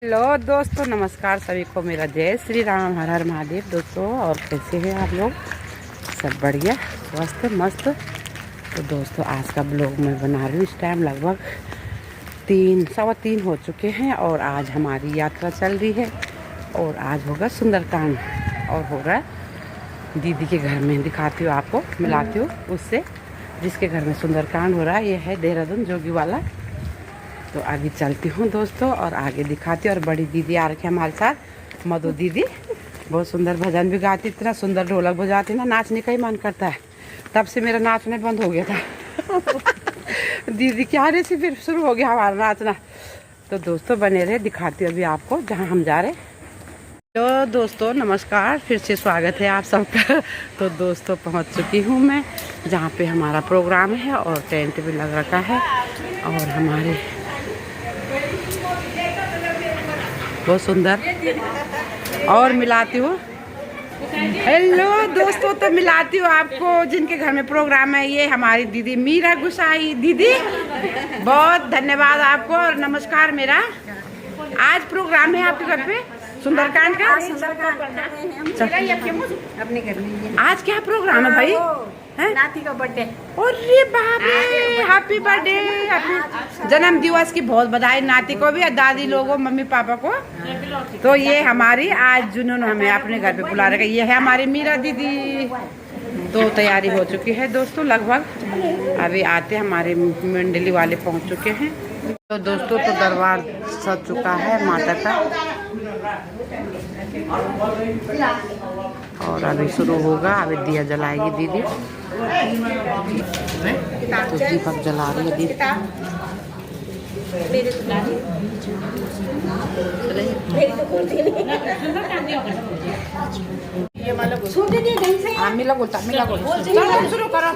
Hello दोस्तों, नमस्कार सभी को। मेरा जय श्री राम, हर हर महादेव। दोस्तों और कैसे हैं आप लोग? सब बढ़िया, स्वस्थ, मस्त। तो दोस्तों आज का ब्लॉग मैं बना रही हूँ। इस टाइम लगभग 3:15 हो चुके हैं और आज हमारी यात्रा चल रही है। और आज होगा सुंदरकांड और हो रहा है दीदी के घर में। दिखाती हूँ आपको, मिलाती हूँ उससे जिसके घर में सुंदरकांड हो रहा है। ये है देहरादून जोगी वाला। तो आगे चलती हूँ दोस्तों और आगे दिखाती हूँ। और बड़ी दीदी आ रखी है हमारे साथ, मधु दीदी। बहुत सुंदर भजन भी गाती, इतना सुंदर ढोलक बजाती ना, नाचने का ही मन करता है। तब से मेरा नाचने बंद हो गया था दीदी के आने से फिर शुरू हो गया हमारा नाचना। तो दोस्तों बने रहे, दिखाती हूँ अभी आपको जहाँ हम जा रहे। तो दोस्तों नमस्कार, फिर से स्वागत है आप सबका। तो दोस्तों पहुँच चुकी हूँ मैं जहाँ पे हमारा प्रोग्राम है और टेंट भी लग रखा है। और हमारे बहुत सुंदर। और मिलाती हूँ, हेलो दोस्तों, तो मिलाती हूँ आपको जिनके घर में प्रोग्राम है। ये हमारी दीदी मीरा गुसाई दीदी, बहुत धन्यवाद आपको और नमस्कार। मेरा आज प्रोग्राम है आपके घर पे सुंदरकांड का। अपने घर में आज क्या प्रोग्राम है भाई? नाती का बर्थडे। अरे बाप रे, हैप्पी बर्थडे, हैप्पी जन्म दिवस की बहुत बधाई नाती को भी और दादी लोगों, मम्मी पापा को। तो ये हमारी आज जिन्होंने हमें अपने घर पे बुला रखा, ये है हमारी मीरा दीदी। तो तैयारी हो चुकी है दोस्तों लगभग। अभी आते हमारे मंडली वाले पहुंच चुके हैं। तो दोस्तों तो दरबार सज चुका है माता का और अभी शुरू होगा। अभी दिया जलाएगी दीदी। तो दीपक जला रही है दीदी। मिला बोलता शुरू करो।